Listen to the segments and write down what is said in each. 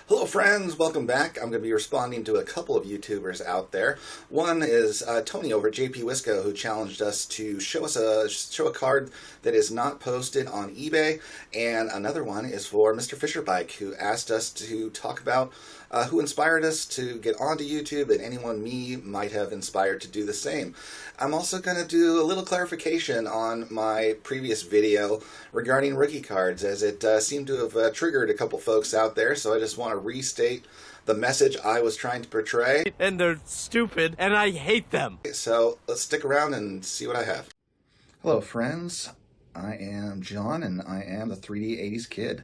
Hello friends, welcome back. I'm going to be responding to a couple of YouTubers out there. One is Tony over at JP Wisco, who challenged us to show a card that is not posted on eBay, and another one is for Mr. Fisherbike, who asked us to talk about who inspired us to get onto YouTube and anyone me might have inspired to do the same. I'm also going to do a little clarification on my previous video regarding rookie cards, as it seemed to have triggered a couple folks out there, so I just want to restate the message I was trying to portray. And they're stupid, and I hate them. So let's stick around and see what I have. Hello friends, I am John and I am the 3D 80s kid.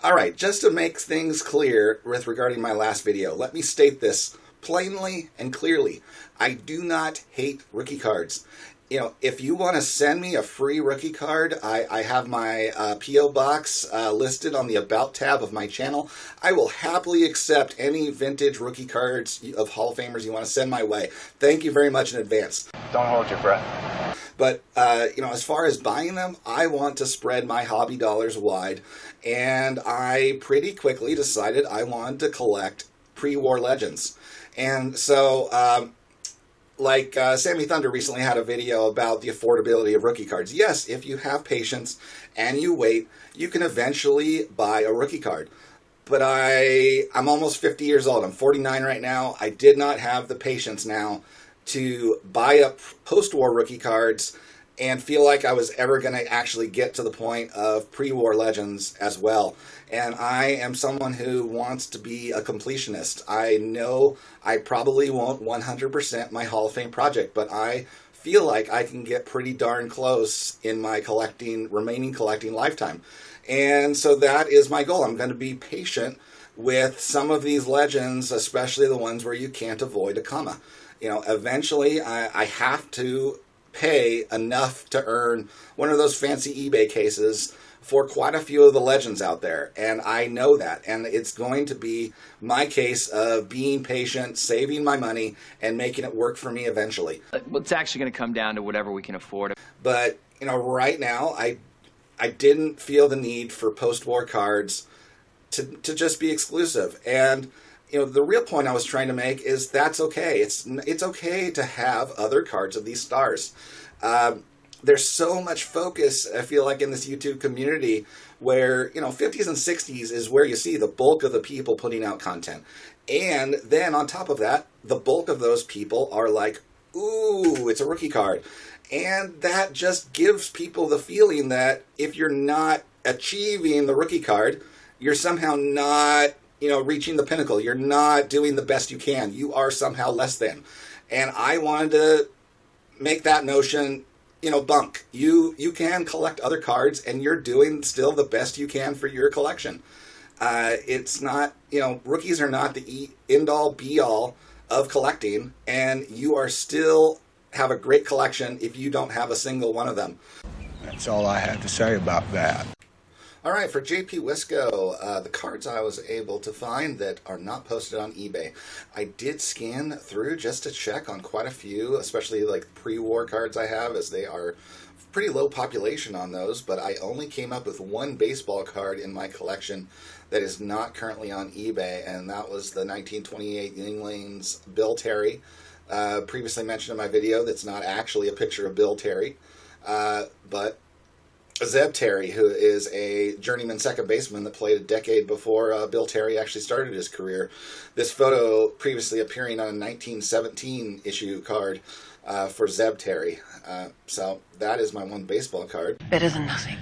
Alright, just to make things clear with regarding my last video, let me state this plainly and clearly. I do not hate rookie cards. You know, if you want to send me a free rookie card, I have my P.O. box listed on the About tab of my channel. I will happily accept any vintage rookie cards of Hall of Famers you want to send my way. Thank you very much in advance. Don't hold your breath. But, you know, as far as buying them, I want to spread my hobby dollars wide, and I pretty quickly decided I wanted to collect pre-war legends. And so, Sammy Thunder recently had a video about the affordability of rookie cards. Yes, if you have patience and you wait, you can eventually buy a rookie card. But I'm almost 50 years old. I'm 49 right now. I did not have the patience now to buy up post-war rookie cards and feel like I was ever going to actually get to the point of pre-war legends as well. And I am someone who wants to be a completionist. I know I probably won't 100% my Hall of Fame project, but I feel like I can get pretty darn close in my remaining collecting lifetime. And so that is my goal. I'm going to be patient with some of these legends, especially the ones where you can't avoid a comma. You know, eventually I have to pay enough to earn one of those fancy eBay cases for quite a few of the legends out there. And I know that. And it's going to be my case of being patient, saving my money, and making it work for me eventually. Well, it's actually going to come down to whatever we can afford. But, you know, right now, I didn't feel the need for post-war cards to just be exclusive. And you know, the real point I was trying to make is that's okay. It's okay to have other cards of these stars. There's so much focus, I feel like, in this YouTube community where, you know, 50s and 60s is where you see the bulk of the people putting out content. And then on top of that, the bulk of those people are like, ooh, it's a rookie card. And that just gives people the feeling that if you're not achieving the rookie card, you're somehow not, you know, reaching the pinnacle. You're not doing the best you can. You are somehow less than. And I wanted to make that notion, you know, bunk. You can collect other cards and you're doing still the best you can for your collection. It's not, you know, rookies are not the end-all be-all of collecting, and you are still have a great collection if you don't have a single one of them. That's all I have to say about that. Alright, for JP Wisco, the cards I was able to find that are not posted on eBay. I did scan through just to check on quite a few, especially like pre-war cards I have, as they are pretty low population on those, but I only came up with one baseball card in my collection that is not currently on eBay, and that was the 1928 Yinglings Bill Terry, previously mentioned in my video. That's not actually a picture of Bill Terry, but Zeb Terry, who is a journeyman second baseman that played a decade before Bill Terry actually started his career. This photo previously appearing on a 1917 issue card for Zeb Terry. So that is my one baseball card. Better than nothing.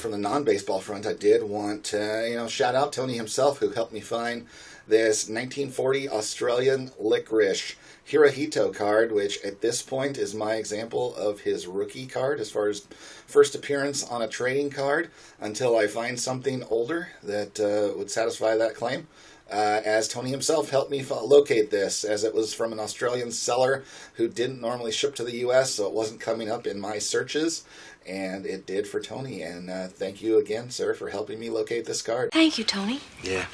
From the non-baseball front, I did want to, shout out Tony himself, who helped me find this 1940 Australian Licorice Hirohito card, which at this point is my example of his rookie card as far as first appearance on a trading card, until I find something older that would satisfy that claim. As Tony himself helped me locate this, as it was from an Australian seller who didn't normally ship to the US, so it wasn't coming up in my searches, and it did for Tony. And thank you again, sir, for helping me locate this card. Thank you, Tony. Yeah.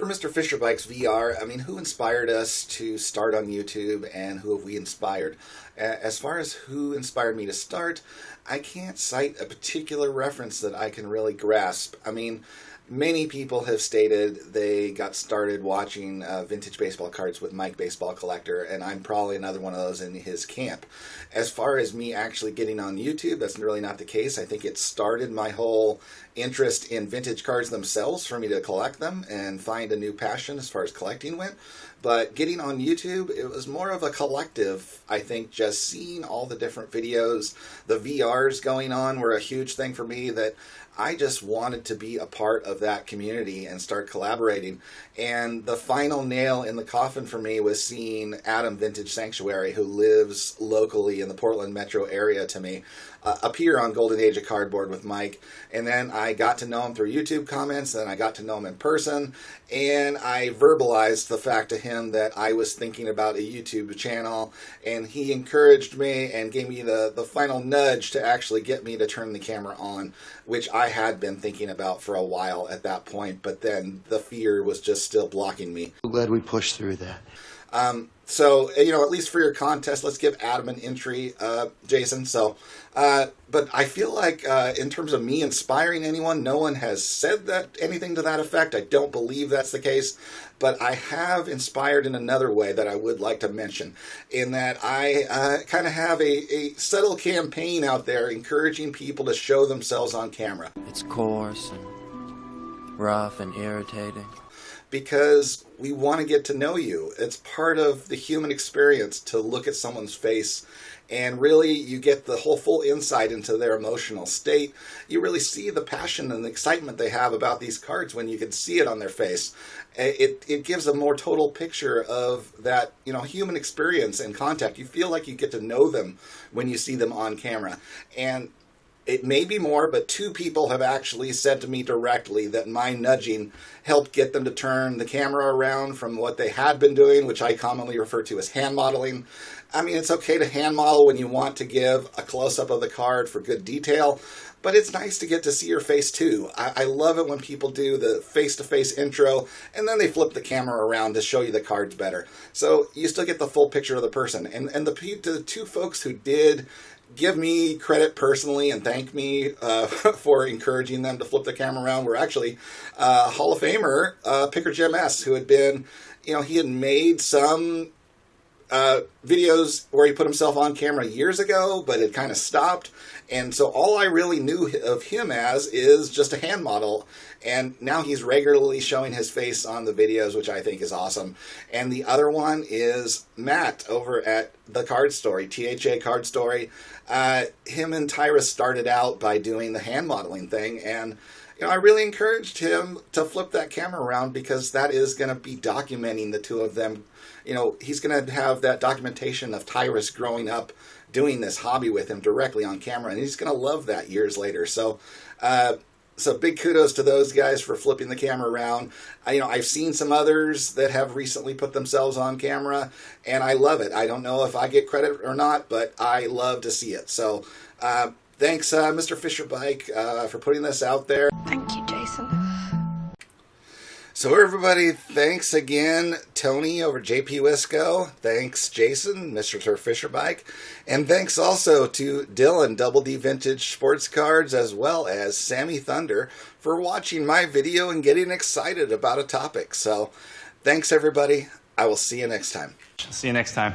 for Mr. Fisher Bikes VR, I mean, who inspired us to start on YouTube, and who have we inspired? As far as who inspired me to start, I can't cite a particular reference that I can really grasp. I mean, many people have stated they got started watching vintage baseball cards with Mike Baseball Collector, and I'm probably another one of those in his camp. As far as me actually getting on YouTube, that's really not the case. I think it started my whole interest in vintage cards themselves for me to collect them and find a new passion as far as collecting went. But getting on YouTube, it was more of a collective. I think just seeing all the different videos, the VRs going on were a huge thing for me, that I just wanted to be a part of that community and start collaborating. And the final nail in the coffin for me was seeing Adam Vintage Sanctuary, who lives locally in the Portland metro area to me, appear on Golden Age of Cardboard with Mike. And then I got to know him through YouTube comments, then I got to know him in person, and I verbalized the fact to him that I was thinking about a YouTube channel, and he encouraged me and gave me the final nudge to actually get me to turn the camera on, which I had been thinking about for a while at that point, but then the fear was just still blocking me. I'm glad we pushed through that. So, you know, at least for your contest, let's give Adam an entry, Jason. So, but I feel like in terms of me inspiring anyone, no one has said that anything to that effect. I don't believe that's the case. But I have inspired in another way that I would like to mention, in that I kind of have a subtle campaign out there encouraging people to show themselves on camera. It's coarse and rough and irritating. Because we want to get to know you. It's part of the human experience to look at someone's face, and really you get the whole full insight into their emotional state. You really see the passion and the excitement they have about these cards when you can see it on their face. It gives a more total picture of that, you know, human experience and contact. You feel like you get to know them when you see them on camera. And it may be more, but 2 people have actually said to me directly that my nudging helped get them to turn the camera around from what they had been doing, which I commonly refer to as hand modeling. I mean, it's okay to hand model when you want to give a close-up of the card for good detail, but it's nice to get to see your face too. I love it when people do the face-to-face intro, and then they flip the camera around to show you the cards better. So you still get the full picture of the person. And the 2 folks who did give me credit personally and thank me for encouraging them to flip the camera around were actually Hall of Famer Picker Jim S., who had been, you know, he had made some videos where he put himself on camera years ago, but it kind of stopped. And so all I really knew of him as is just a hand model. And now he's regularly showing his face on the videos, which I think is awesome. And the other one is Matt over at the Card Story, THA Card Story. Him and Tyrus started out by doing the hand modeling thing. And, you know, I really encouraged him to flip that camera around, because that is going to be documenting the 2 of them. You know, he's going to have that documentation of Tyrus growing up doing this hobby with him directly on camera, and he's going to love that years later. So, so big kudos to those guys for flipping the camera around. You know, I've seen some others that have recently put themselves on camera, and I love it. I don't know if I get credit or not, but I love to see it. So, thanks, Mr. Fisher Bike, for putting this out there. Thank you, Jason. So everybody, thanks again, Tony over JP Wisco. Thanks, Jason, Mr. Fisher Bike. And thanks also to Dylan, Double D Vintage Sports Cards, as well as Sammy Thunder, for watching my video and getting excited about a topic. So thanks, everybody. I will see you next time. See you next time.